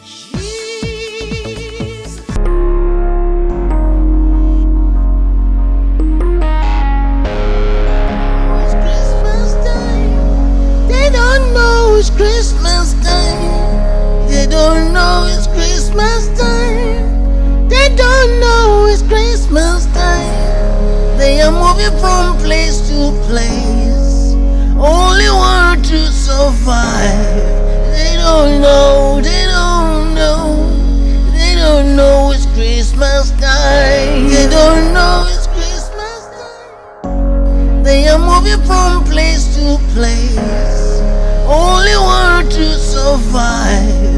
Jesus. It's Christmas time. They don't know it's Christmas time. They don't know it's Christmas time. They don't know it's Christmas time. They are moving from place to place, only want to survive. They don't know, they don't know, they don't know it's Christmas time. They don't know it's Christmas time. They are moving from place to place, only want to survive.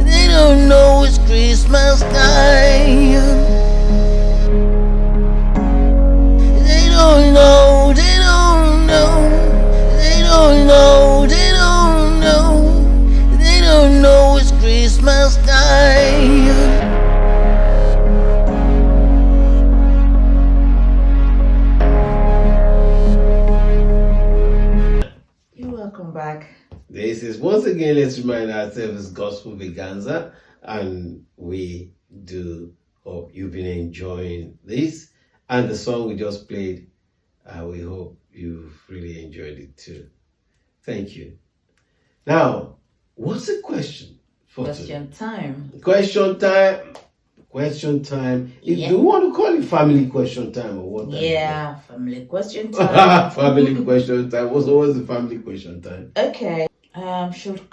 They don't know it's Christmas time. They don't know, they don't know, they don't know, they don't know, they don't know it's Christmas time. You're welcome back. This is once again, let's remind ourselves, it's Gospel Vaganza, and we do hope you've been enjoying this. And the song we just played, we hope you've really enjoyed it too. Thank you. Now, what's the question for Question time. today? Question time. Question time. If Yeah. you want to call it family question time or what? Yeah, family question time. Family question time. What's the family question time? Okay. Should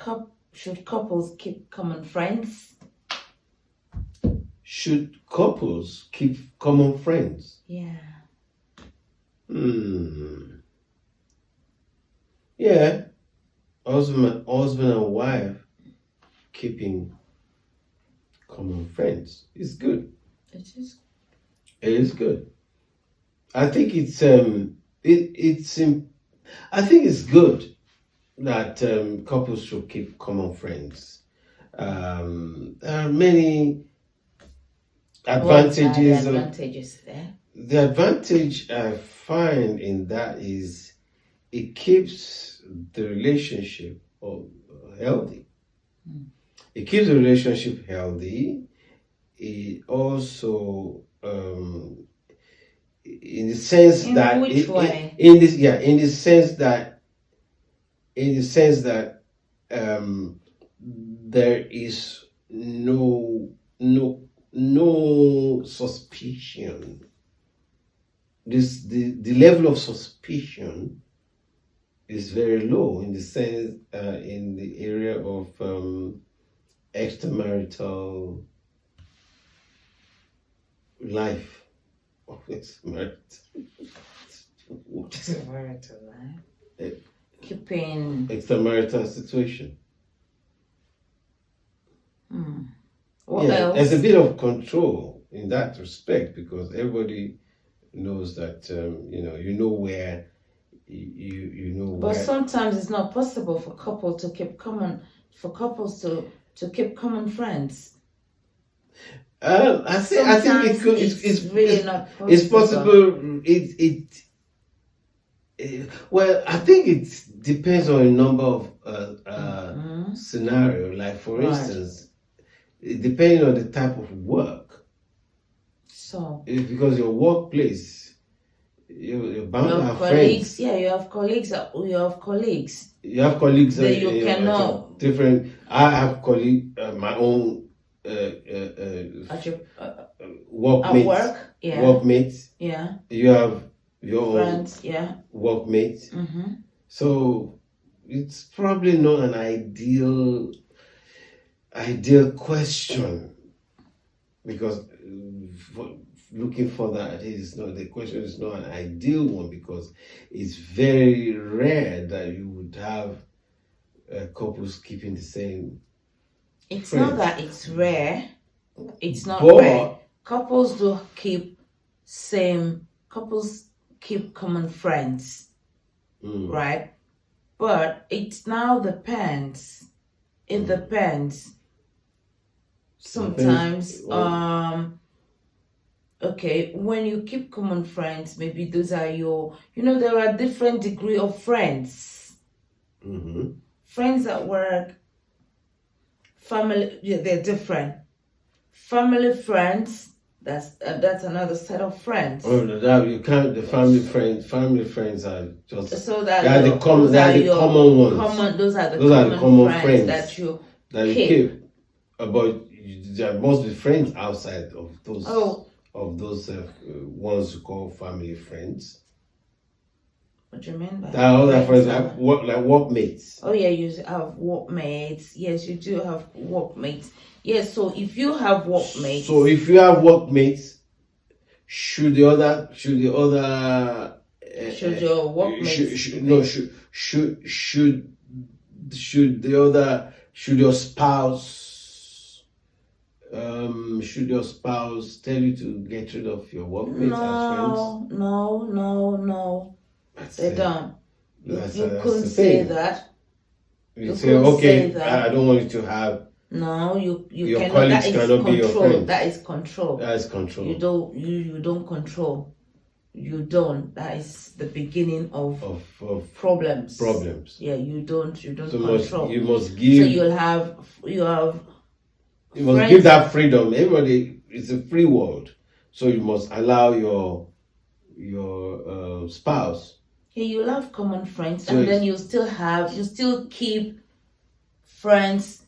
couples keep common friends? Should couples keep common friends? Yeah. Yeah. Husband and wife keeping common friends is good. It is. It is good. I think it's I think it's good that couples should keep common friends. There are many advantages. What are the advantages there? The advantage I find in that is it keeps the relationship healthy. It keeps the relationship healthy. It also, in the sense In that which way? in the sense that there is no suspicion. The level of suspicion is very low in the sense in the area of extramarital life of Keeping. extramarital situation. What else? There's a bit of control in that respect because everybody knows that you know where you know But where. sometimes it's not possible for couples to keep common friends. I think it's good. It's really not possible. It's possible. Well, I think it depends on a number of scenario. Like for instance, depending on the type of work. So Because your workplace, you're bound you to have have colleagues. friends. Yeah, you have colleagues. You have colleagues. You have colleagues That you cannot. different. I have colleague, my own At your workmates. at work. Yeah. Workmates. Yeah. You have your own Friends. Yeah. workmates. So it's probably not an ideal question because looking for that is not the question is not an ideal one because it's very rare that you would have couples keeping the same. It's friends. not that it's rare. It's not But- rare. Couples do keep common friends, right? But it now depends. It depends. Sometimes, okay, when you keep common friends, maybe those are there are different degree of friends. Friends at work, family, yeah, they're different. Family friends, that's another set of friends. Oh, no, that you can't. The family friends are just. So that They are the common. They are the common ones. Those are the common friends that you keep. But there must be friends outside of those. Oh. Of those ones you call family friends. What do you mean by that? Other friends like workmates. Oh yeah, you have workmates. Yes, you do have workmates. Yes, so if you have workmates. So if you have workmates, should your workmates should your spouse should your spouse tell you to get rid of your workmates as friends? No. They don't. You couldn't say that. You say, okay, I don't want you to have. No, you your cannot. colleagues cannot be your friends. That is control. That is control. You don't control. You don't. That is the beginning of problems. Problems. Yeah, you don't So control. You must give. So you must give that freedom. Everybody, it's a free world, so you must allow your spouse. Yeah, you'll have common friends, and then you still keep friends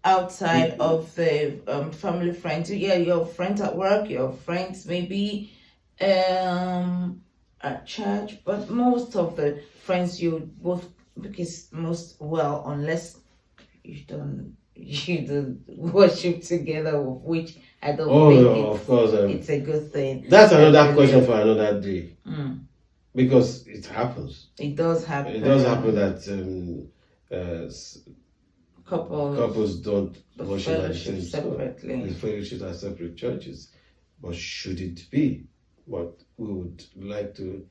outside of the family friends. Yeah, your friends at work, your friends maybe at church, but most of the friends you both, because unless you don't worship together, which I don't think of course, it's a good thing. That's another question for another day. Because it happens. It does happen. It does happen that couples don't worship separately. The fellowship are separate churches. But should it be? What we would like to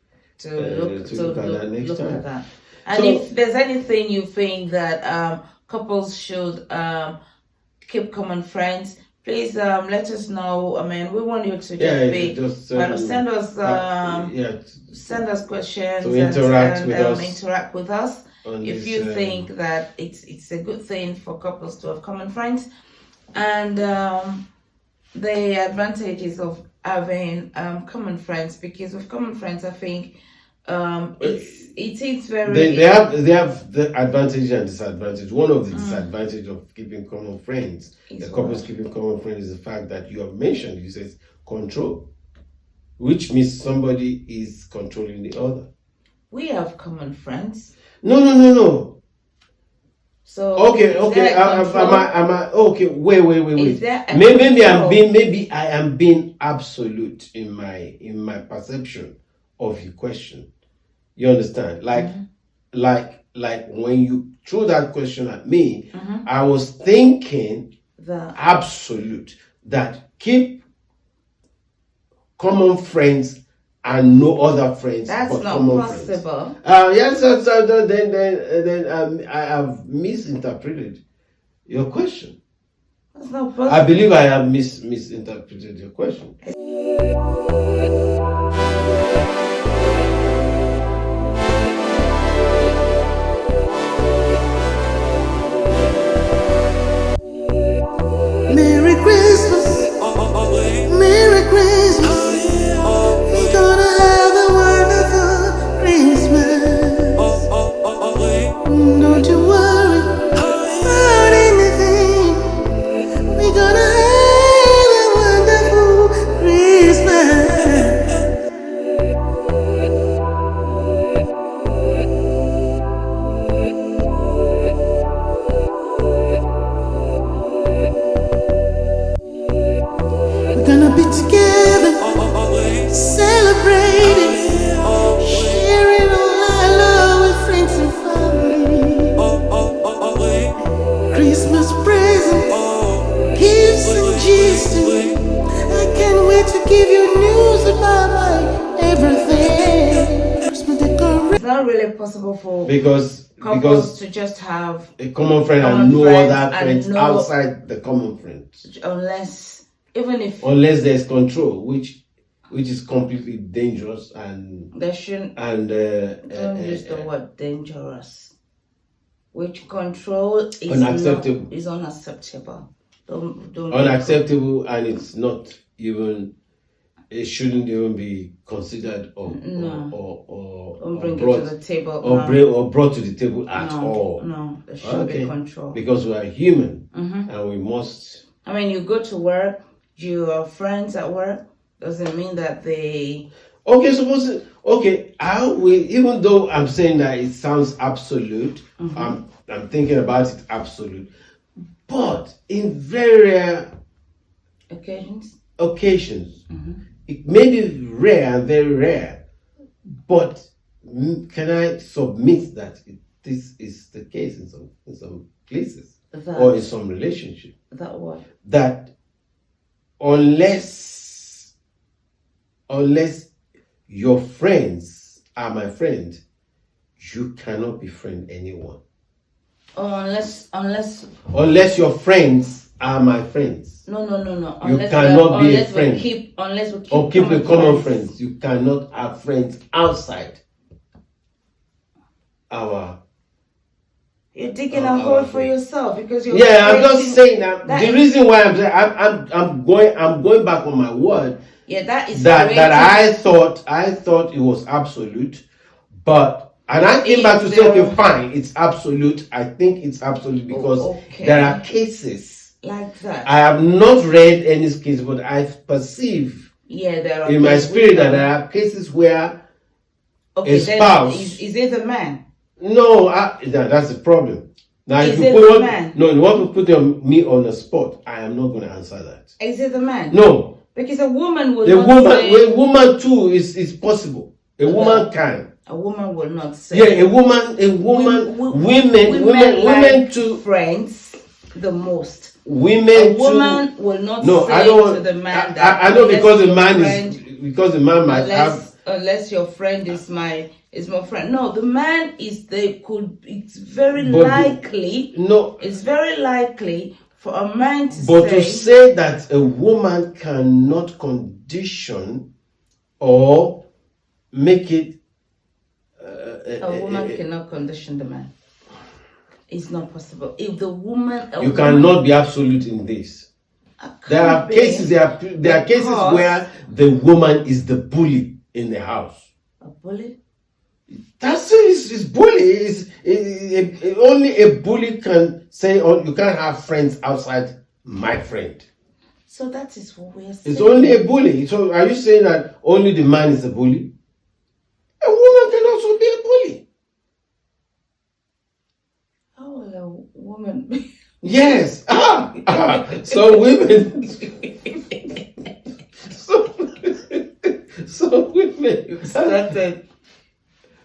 look at that next time. At that. And if there's anything you think that couples should keep common friends, please let us know. I mean, we want you to send us questions to interact with us. If you think that it's a good thing for couples to have common friends, and the advantages of having common friends, because with common friends, I think it is very. They have the advantage and disadvantage. One of the disadvantages of keeping common friends, couples keeping common friends, is the fact that you have mentioned. You said control, which means somebody is controlling the other. We have common friends. No. So okay. Am I okay? Wait. Maybe I am being absolute in my perception of your question. You understand? Like when you threw that question at me, I was thinking the absolute, that keep common friends and no other friends. That's but not common possible. Yes. So then I have misinterpreted your question. That's not possible. I believe I have misinterpreted your question. Merry Christmas, Merry Christmas. We're gonna have a wonderful Christmas. Don't you worry about anything. We're gonna have a wonderful Christmas. We're gonna be together, celebrating, sharing all our love with friends and family. Christmas presents, gifts and gist. I can't wait to give you news about my everything. Christmas decoration. It's not really possible for Because to just have a common friend and no other friends outside the common friends. Unless there's control, which is completely dangerous, and there shouldn't. And don't use the word dangerous. which control is unacceptable. is unacceptable. Don't Unacceptable, and it's not even. It shouldn't even be considered or bring brought it to the table or brought to the table at all. No, there should be control because we are human and we must. I mean, you go to work, you have friends at work. Doesn't mean that they. I will, even though I'm saying that it sounds absolute, I'm thinking about it absolute, but in very rare occasions, it may be rare and very rare, but can I submit that this is the case in some places or in some relationship? That what? That unless your friends are my friend, you cannot befriend anyone. Unless your friends are my friends. No. You cannot be a friend. Unless we keep a common friends. You cannot have friends outside our. You're digging a hole for yourself because you're. Yeah, I'm just saying that the reason why I'm going back on my word. Yeah, that is that I thought it was absolute, but I came back to say, okay, fine, it's absolute. I think it's absolute because there are cases like that. I have not read any case, but I perceive there are in my spirit that there are cases where a spouse is it the man? No, that's the problem. Now, is if it you the man? No, you want to put me on the spot. I am not going to answer that. Is it the man? No. Because a woman will a woman too is possible. A woman can. A woman will not say. Yeah, women too. Friends, the most. Women a woman too. Will not say to the man that. I know because the man might have. Unless your friend is my friend. No, the man is. It's very likely. It's very likely. For a man to say that a woman cannot condition or make it a woman cannot condition the man. It's not possible. If the woman you cannot be absolute in this. There are cases where the woman is the bully in the house. A bully? That's it's bully. Only a bully can say, "Oh, you can't have friends outside my friend." So that is what we are saying. It's only a bully. So are you saying that only the man is a bully? A woman can also be a bully. How will a woman be? Yes. So women. so women. Started.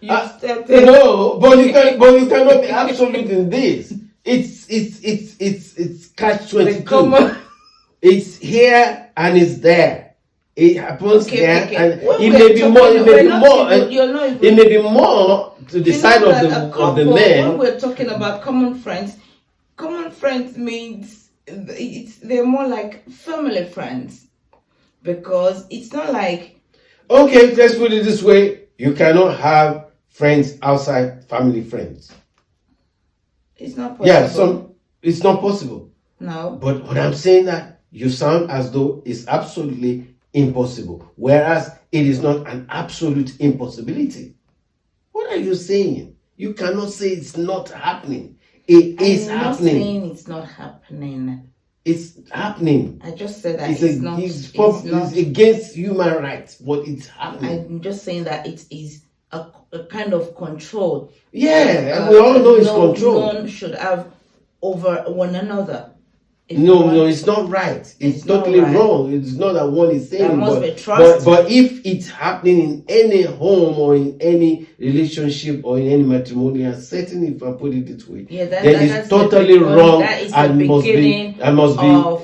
No, but you cannot be absolute in this. It's catch-22. It's here and it's there. It happens here and it may be more to the side of the men. When we're talking about common friends means they're more like family friends, because it's not like. Okay, let's put it this way: you cannot have friends outside family friends. It's not possible. Yeah, it's not possible. No. But when I'm saying that, you sound as though it's absolutely impossible, whereas it is not an absolute impossibility. What are you saying? You cannot say it's not happening. It is happening. I'm not saying it's not happening. It's happening. I just said that it's against human rights, but it's happening. I'm just saying that it is a kind of control. Yeah, and we all know it's control. No one should have over one another. No, it's not right. It's totally wrong. It's not that one is saying. There must be trust. But if it's happening in any home or in any relationship or in any matrimonial setting, if I put it this way, then it's totally wrong. That is the beginning of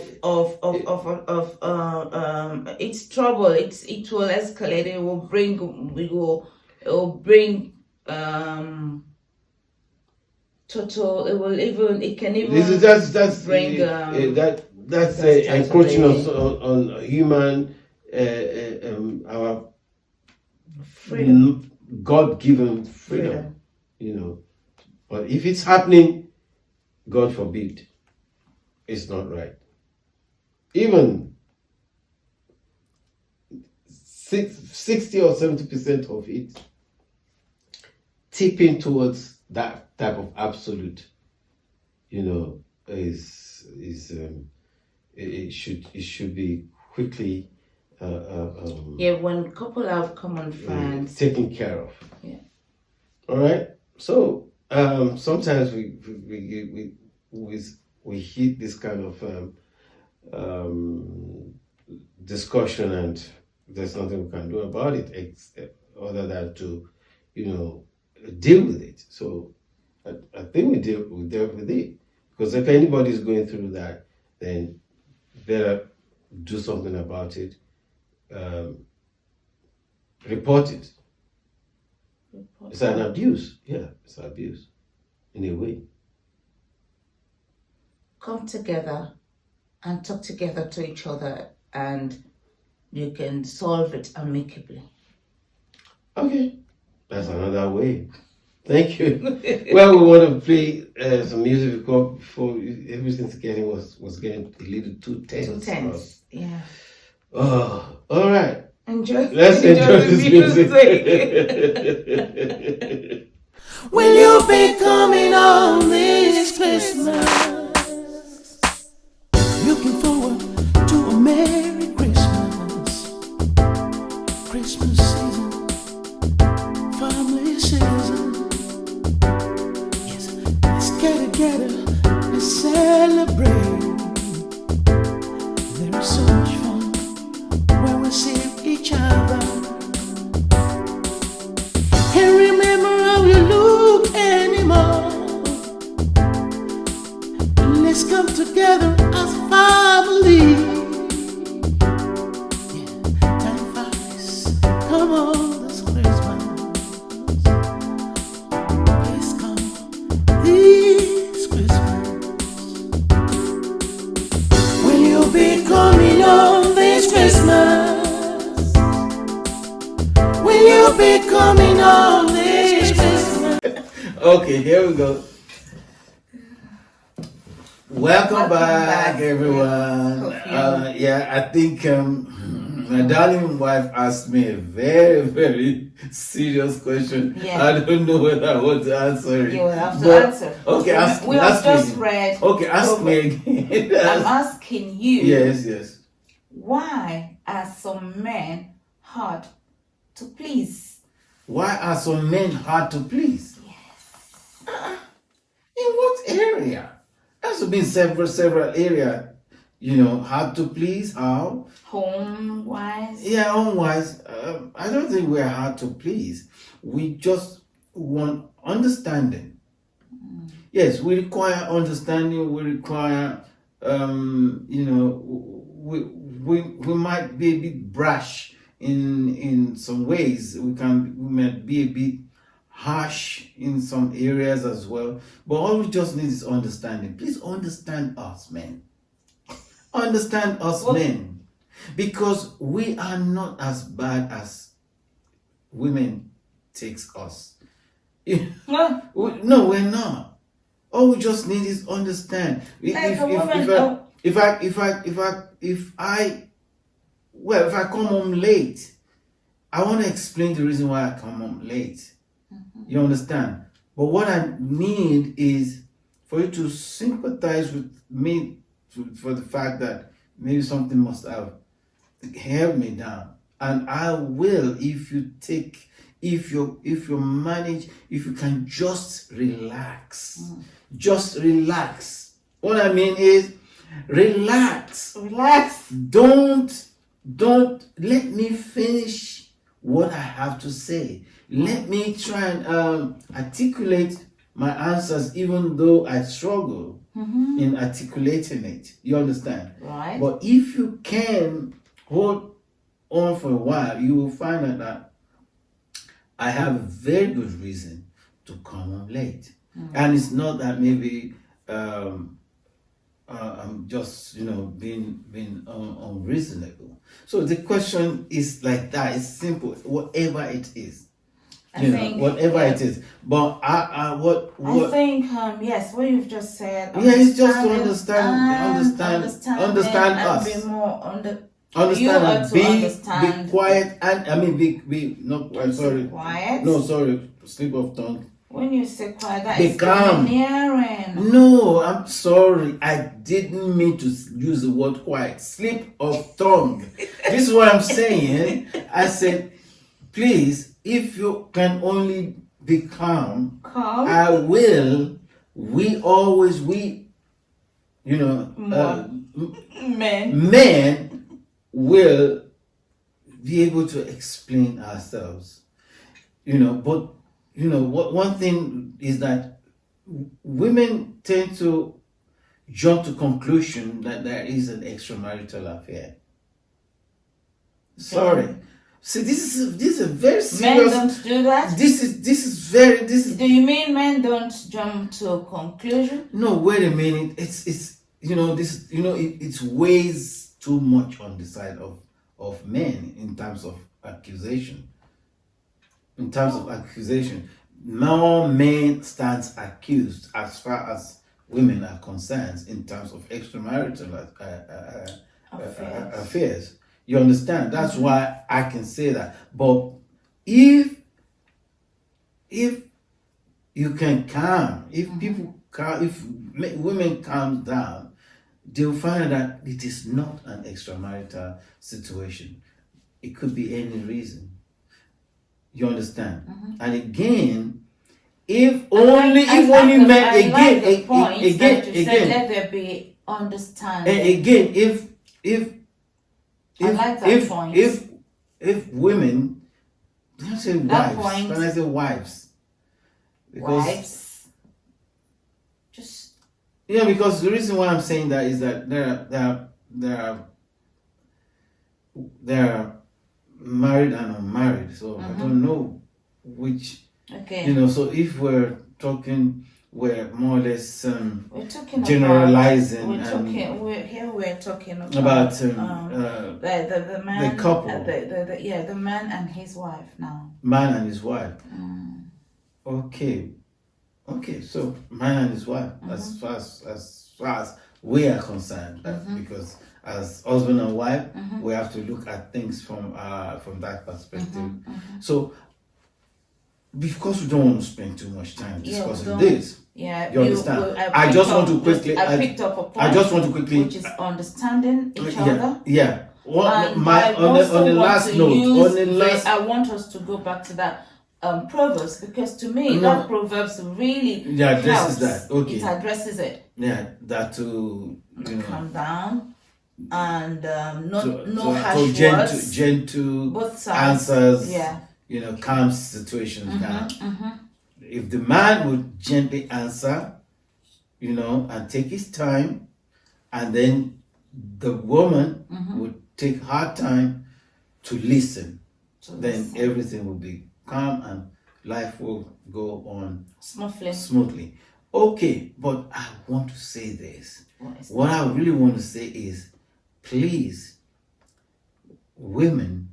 it's trouble. It will escalate. It will bring total. It can even that's bring that's encroaching on human our freedom. God-given freedom. You know, But if it's happening, God forbid, it's not right. Even 60 or 70% of it tipping towards that type of absolute, it should be quickly when couple have common friends, taken care of. Yeah. All right. So sometimes we hit this kind of discussion, and there's nothing we can do about it other than to, deal with it. So I think we dealt with it, because if anybody is going through that, then better do something about it. Report it. It's an abuse. Yeah, it's abuse in a way. Come together and talk together to each other, and you can solve it amicably. Okay, that's another way. Thank you. Well, we want to play some music before everything's was getting a little too tense. Too tense. Yeah. Oh, all right. Let's enjoy this music. Will you be coming on this Christmas? Looking forward to a Merry Christmas. Christmas season, family season. Yes, let's get together, let's celebrate. There is so much fun when we see each other. Can't remember how you look anymore. Let's come together as a family. Yeah, time flies. Come on this Christmas. Please come this Christmas. Will you be coming on this Christmas? Will you be coming on this Christmas? Okay, here we go. Welcome back, everyone. I think my darling wife asked me a very, very serious question. Yeah. I don't know whether I want to answer it. You will have to answer. Okay, ask We have ask just me. read. Okay, ask me again. I'm asking you. Yes. Why are some men hard to please? Why are some men hard to please? Yes. In what area? Has been several areas, hard to please. How? Home wise. Yeah, home-wise, I don't think we're hard to please. We just want understanding. Yes, we require understanding. We require, we might be a bit brash in some ways. We might be a bit harsh in some areas as well. But all we just need is understanding. Please understand us, men. Understand us, men. Because we are not as bad as women takes us. No, we're not. All we just need is understand. If I come home late, I want to explain the reason why I come home late. You understand? But what I need is for you to sympathize with me for the fact that maybe something must have held me down. And I will, if you manage, if you can just relax. Just relax. What I mean is relax. Don't let me finish what I have to say. Let me try and articulate my answers, even though I struggle in articulating it. You understand? Right. But if you can hold on for a while, you will find out that I have a very good reason to come home late. And it's not that maybe I'm just, being unreasonable. So the question is like that. It's simple, whatever it is. you know, whatever it is. But I think yes, what you've just said. Yeah, it's just to understand and us. Be more Understand and be understand. Be quiet, and I mean be not sorry. Quiet. No, sorry, slip of tongue. When you say quiet, that be is calm. domineering. No, I'm sorry. I didn't mean to use the word quiet. Slip of tongue. This is what I'm saying. I said, please, if you can only be calm, I will. You know, men will be able to explain ourselves. You know, but you know what? One thing is that women tend to jump to conclusion that there is an extramarital affair. Sorry. See, this is a very serious. Men don't do that. This is. Do you mean men don't jump to a conclusion? No, wait a minute. It's you know this it weighs too much on the side of men in terms of accusation. In terms of accusation, no man stands accused as far as women are concerned in terms of extramarital affairs. You understand? That's why I can say that. But if you can calm, if people calm, if women calm down, they'll find that it is not an extramarital situation. It could be any reason. You understand? And again, if only men let there be understanding. And again, if women, don't say wives. When I say wives, because wives, just because the reason why I'm saying that is that there are married and unmarried, so I don't know which. Okay. You know, so if we're talking, we're more or less we're talking generalizing. We're talking about the man, the couple, the man and his wife now. Man and his wife. Okay, so man and his wife. As far as we are concerned, because as husband and wife, we have to look at things from that perspective. So, because we don't want to spend too much time discussing this, you understand? I just want to quickly. I picked up a point. I just want to quickly, which is understanding each other. Yeah. On the last, I want us to go back to that Proverbs, because to me that Proverbs really addresses that. Okay. It addresses it. Yeah, that to calm down and no harsh words. Gentle both sides. Answers. Yeah. Calm situations down. If the man would gently answer, and take his time, and then the woman would take her time to listen, then everything will be calm and life will go on smoothly. Okay, but I want to say this. What I really want to say is, please, women,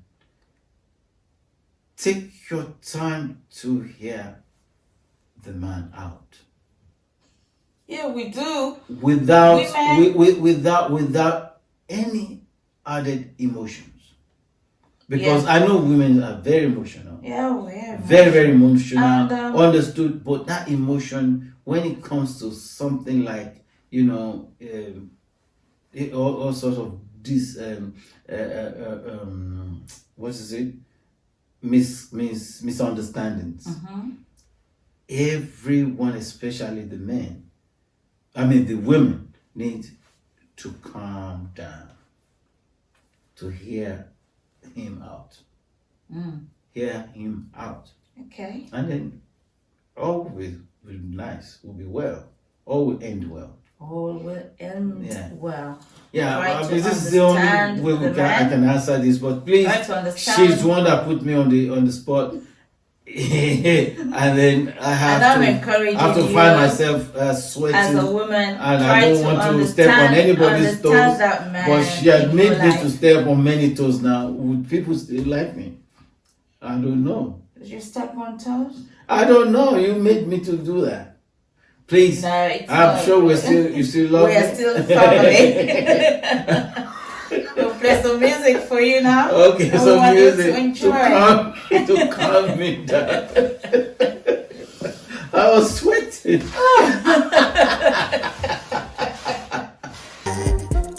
take your time to hear the man out. Yeah, we do. Without any added emotions. Because I know women are very emotional. Yeah, we are. Very, very emotional. And, understood. But that emotion, when it comes to something like, all sorts of this, what is it? Misunderstandings. Everyone, especially the women, need to calm down to hear him out. Hear him out. Okay. And then all will be nice, will be well. All will end well. All will end well. Yeah, this is the only way I can answer this. But please, she's the one that put me on the spot. And then I have to find myself sweating as a woman, and I don't want to step on anybody's toes. But she had made me to step on many toes now. Would people still like me? I don't know. Did you step on toes? I don't know. You made me to do that. Please. No, it's I'm not. sure you still love We me. are still family. We'll play some music for you now. Okay, And we some want you music to enjoy. to calm me down. I was sweating.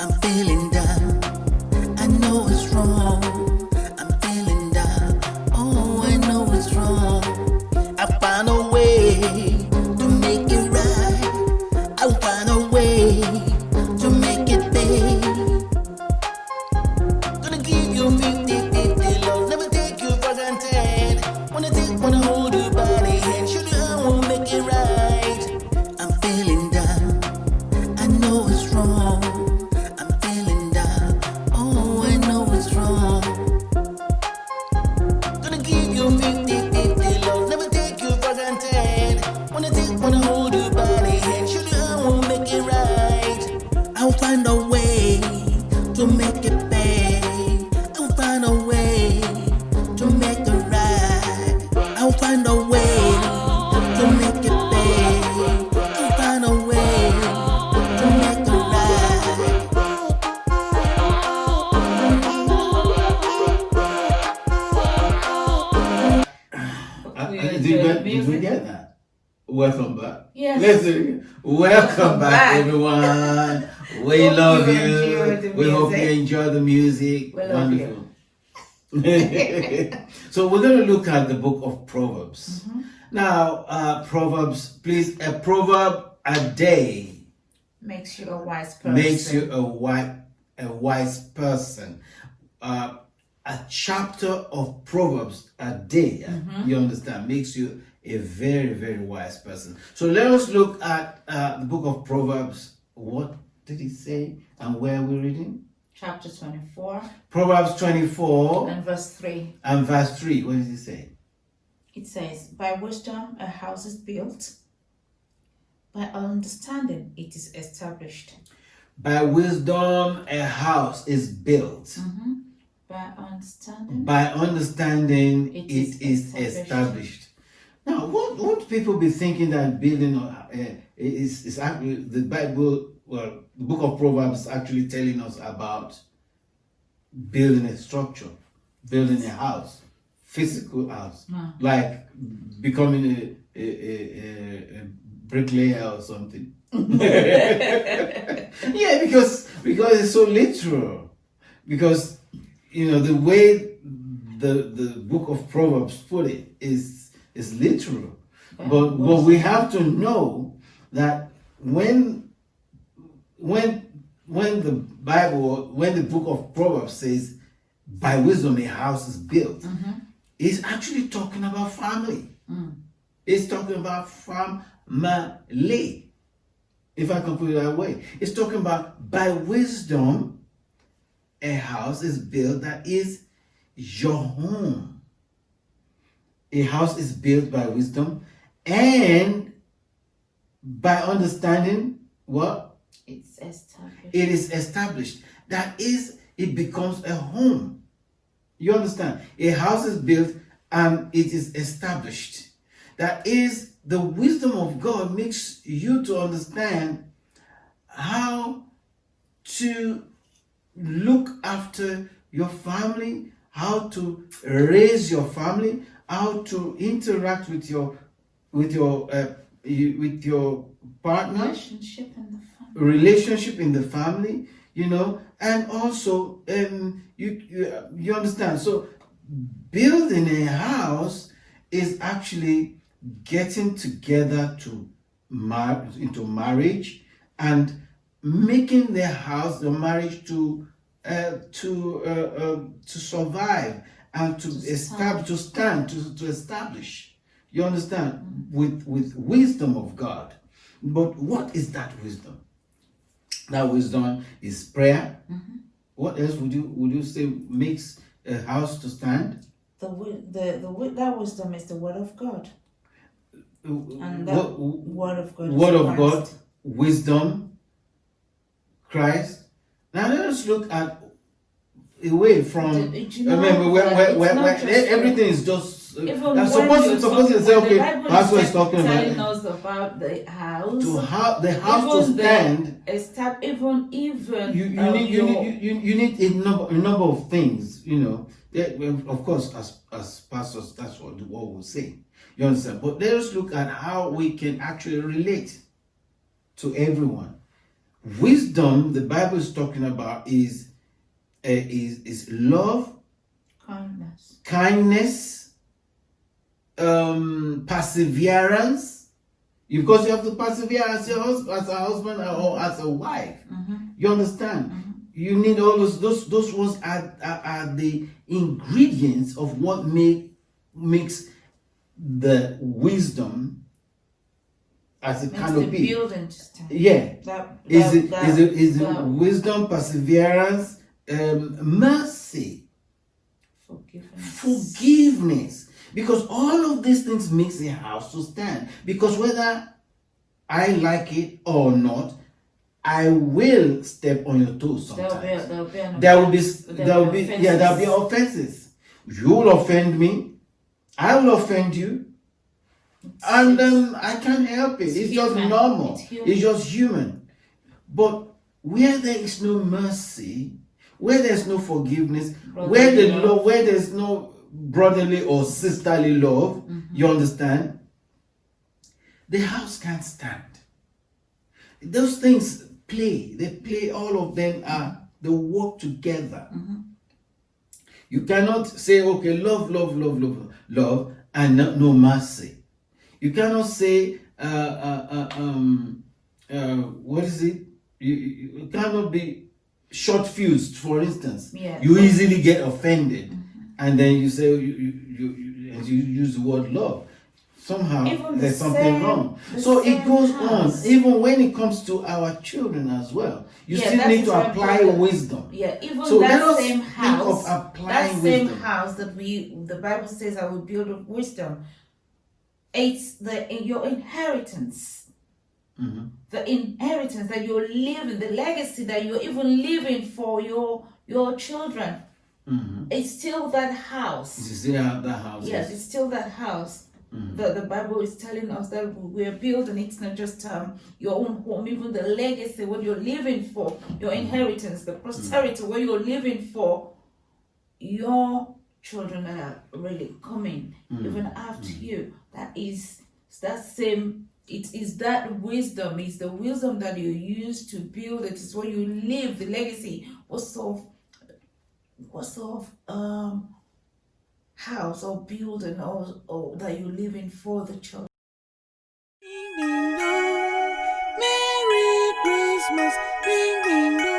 I'm feeling down. I know it's wrong. I'm feeling down. Oh, I know it's wrong. I found a way to make it right. I found a way to make it pay. Gonna give you 50-50, Lord. Never take you for granted. Wanna hold you by the hand. Surely I won't make it right. I'm feeling down. I know it's wrong. I'm feeling down. Oh, I know it's wrong. Gonna give you 50-50, Lord. Never take you for granted. Wanna hold you by the hand. Surely I won't make it right. I'll find a way to make it pay. I'll find a way to make it right. I'll find a way to make it pay. I'll find a way to make it right. Did we get that? Welcome back. Yes. Let's do it again. Welcome back, everyone. We Hope love you you. enjoyed the We hope you music. enjoy the music. We love Wonderful. So we're going to look at the book of Proverbs. Now, Proverbs, please, a proverb a day Makes you a wise person. makes you a wise person. A chapter of Proverbs a day, you understand, makes you a very, very wise person. So let us look at the book of Proverbs. What did it say and where are we reading? Chapter 24 Proverbs 24 and verse 3. and verse 3. What does it say? It says, by wisdom a house is built, by understanding it is established. By wisdom a house is built. By understanding By understanding It it is is established. Now, won't people be thinking that building is actually the Bible, well, the book of Proverbs is actually telling us about building a structure, building a house, physical house, like becoming a bricklayer or something. Yeah, because it's so literal. Because you know the way the book of Proverbs put it is literal. But we have to know that when the Bible, when the book of Proverbs says, by wisdom a house is built, it's actually talking about family. It's talking about family, if I can put it that way. It's talking about by wisdom a house is built that is your home. A house is built by wisdom and by understanding what? it's established. It is established. That is, it becomes a home. You understand? A house is built and it is established. That is, the wisdom of God makes you to understand how to look after your family, how to raise your family, how to interact with your partner, relationship in the family, you know, and also you understand. So building a house is actually getting together to into marriage and making the house, the marriage to survive and to establish. You understand? With wisdom of God. But what is that wisdom? That wisdom is prayer. What else would you say makes a house to stand? That wisdom is the word of God. And that word of God. Word of God, wisdom, Christ. Now let us look at away from. Remember, where everything is just Suppose you say, okay, pastor is talking telling about us about the house. The house to stand. Even You need a number of things. You know, of course, as pastors, that's what we say. You understand? But let us look at how we can actually relate to everyone. Wisdom, the Bible is talking about, is love, kindness, perseverance. Because you have to persevere as a husband or as a wife. You understand? You need all those ones are the ingredients of what makes the wisdom as it cannot be. Yeah. Is it wisdom, perseverance, mercy, forgiveness. Because all of these things makes a house to stand. Because whether I like it or not, I will step on your toes sometimes. There'll be offenses. You will offend me. I will offend you. And I can't help it. It's just normal. It's just human. But where there is no mercy, where there's no forgiveness, where there's no brotherly or sisterly love, you understand? The house can't stand. Those things play, all of them they work together. You cannot say, okay, love, and no mercy. You cannot say, what is it? You cannot be short-fused, for instance. You easily get offended, and then you say, you use the word love. Somehow there's something wrong. So it goes on, even when it comes to our children as well. You still need to apply wisdom. Even so that same house, that same house that the Bible says I will build with wisdom. It's your inheritance. The inheritance that you're living, the legacy that you're even living for your children. It's still that house. It's still that house. Yes, it's still that house. The Bible is telling us that we're building. It's not just your own home, even the legacy, what you're living for, your inheritance, the prosperity, what you're living for your children that are really coming even after you. That is that same. It is that wisdom. It's the wisdom that you use to build. It is what you live. The legacy. What sort of house or building or that you live in for the children. Ding ding dong, Merry Christmas, ding ding dong.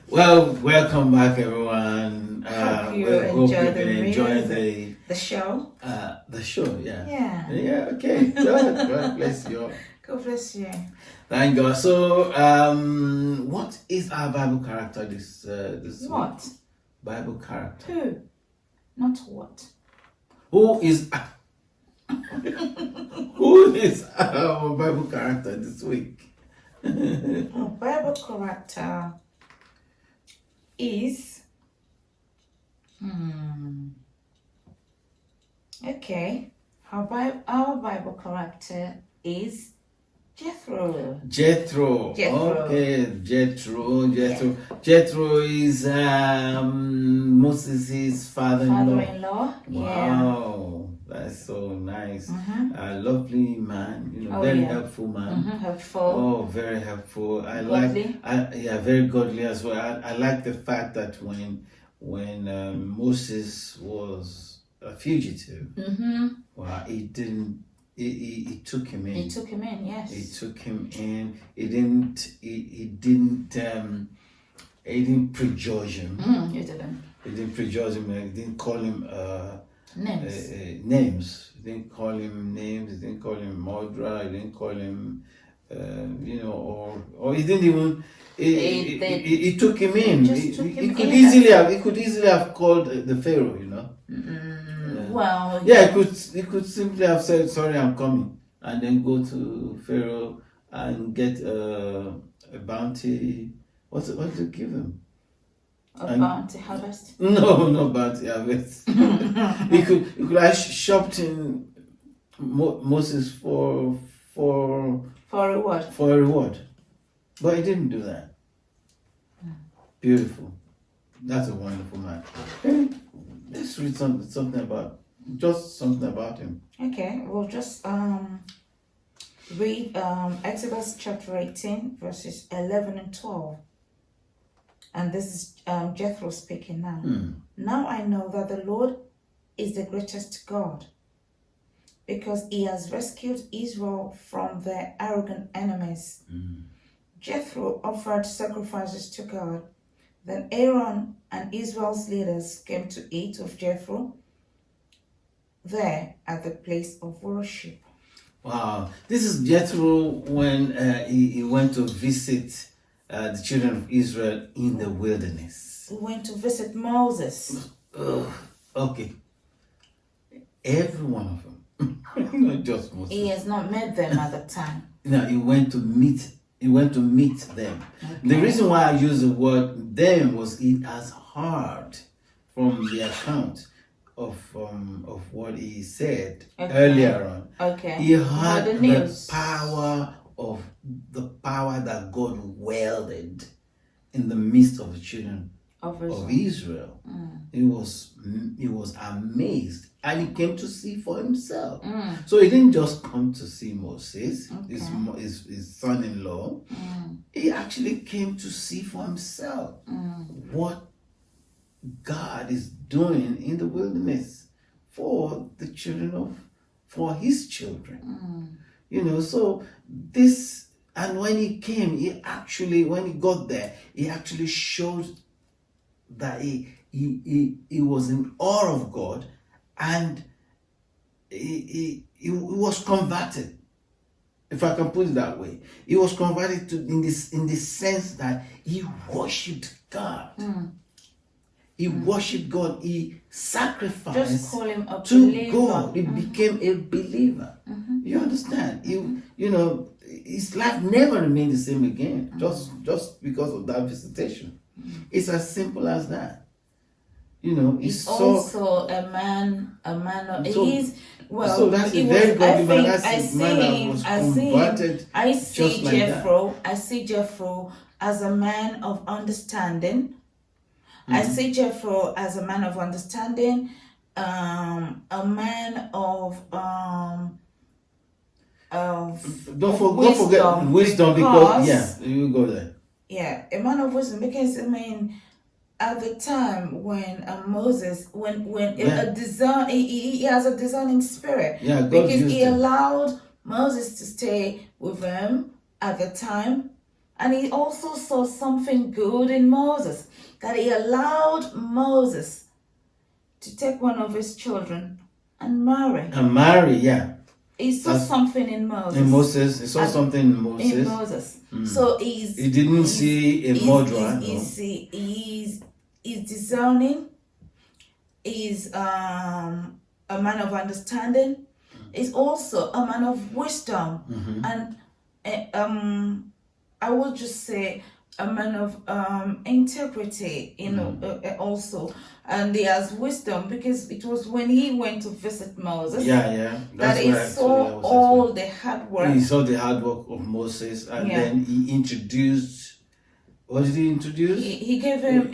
Well, welcome back, everyone. Hope you hope enjoyed the show. The show, yeah. Yeah. Okay. God bless you. God bless you. Thank God. So, what is our Bible character this What? week? Bible character. Who? Not what. Who is who is our Bible character this week? Our Bible character is okay. Our Bible character is Jethro. Jethro. Okay, Jethro. Yeah. Jethro is Moses' father-in-law. Yeah. Wow, That's so nice. Mm-hmm. A lovely man, you know, Oh, very yeah. helpful man. Helpful. Oh, very helpful. Godly. Yeah, very godly as well. I like the fact that when Moses was a fugitive, well, he didn't. He took him in. He took him in. Yes. He took him in. He didn't prejudge him. He didn't. He didn't prejudge him. He didn't call him Names. names. He didn't call him names. He didn't call him murderer. He didn't call him, you know, or he didn't even. He took him in. He could easily have called the Pharaoh, you know. Well. Yeah, he could simply have said, "Sorry, I'm coming," and then go to Pharaoh and get a bounty. What did you give him? A bounty harvest? No, no bounty harvest. he could have shopped in Moses for a reward. For a reward, but he didn't do that. Beautiful. That's a wonderful man. Let's read something about him. Okay, we'll just read Exodus chapter 18, verses 11 and 12. And this is Jethro speaking now. Now I know that the Lord is the greatest God, because he has rescued Israel from their arrogant enemies. Jethro offered sacrifices to God. Then Aaron and Israel's leaders came to eat with Jethro there at the place of worship. Wow, this is Jethro when he went to visit the children of Israel in the wilderness. He went to visit Moses. Okay. Every one of them. Not just Moses. He has not met them at the time. No, he went to meet them. Okay. The reason why I use the word them was it has heard from the account of what he said earlier on. Okay. He heard the power that God wielded in the midst of the children of Israel. He was amazed, and he came to see for himself. So he didn't just come to see Moses, his son-in-law. He actually came to see for himself what God is doing in the wilderness for his children. You know, so this, and when he came, when he got there, he actually showed that he was in awe of God, and he was converted, if I can put it that way. He was converted in the sense that he worshipped God. He worshipped God. He sacrificed Just call him a to believer. God. He became a believer. You understand? You know, his life never remained the same again, just because of that visitation. It's as simple as that. You know, he's also a man of so that's a very godly man. That's a man that was converted. I see Jethro as a man of understanding. I see Jethro as a man of understanding, a man of don't forget wisdom, because you go there. Yeah, a man of wisdom, because I mean, at the time when Moses, he has a discerning spirit. Yeah, God because used he him. allowed Moses to stay with him at the time, and he also saw something good in Moses, that he allowed Moses to take one of his children and marry. Yeah. He saw something in Moses. He saw something in Moses. So he didn't see a murderer. He's discerning. He's a man of understanding. He's also a man of wisdom, and I will just say a man of integrity. You know, also. And he has wisdom, because it was when he went to visit Moses that he saw all the hard work. He saw the hard work of Moses, and then he introduced. What did he introduce? He gave him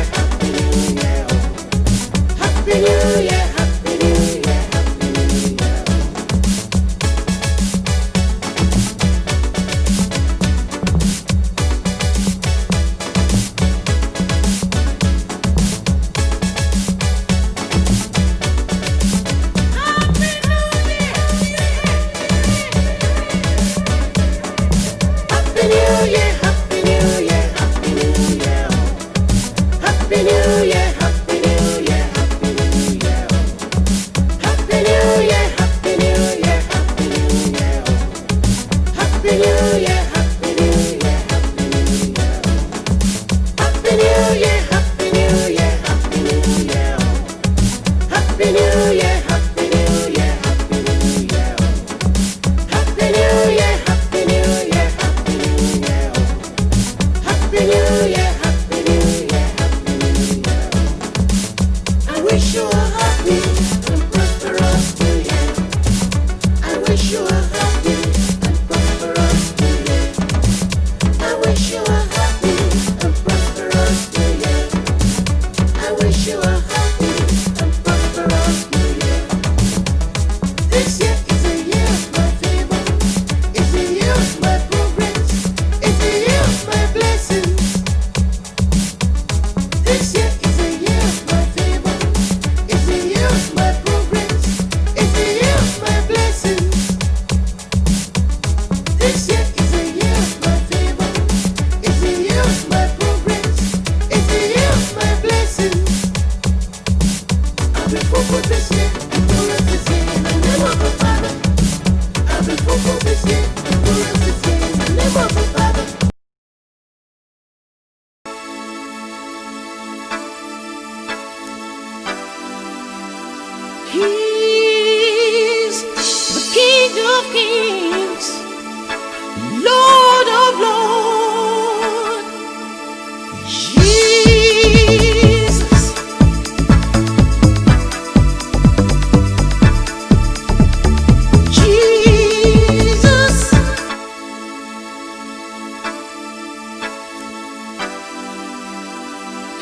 Happy New Year, Happy New Year, Happy New Year. Happy New Year, Happy New Year, Happy New Year. Happy New Year, Happy New Year, Happy New Year. Happy New Year, Happy New Year,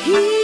He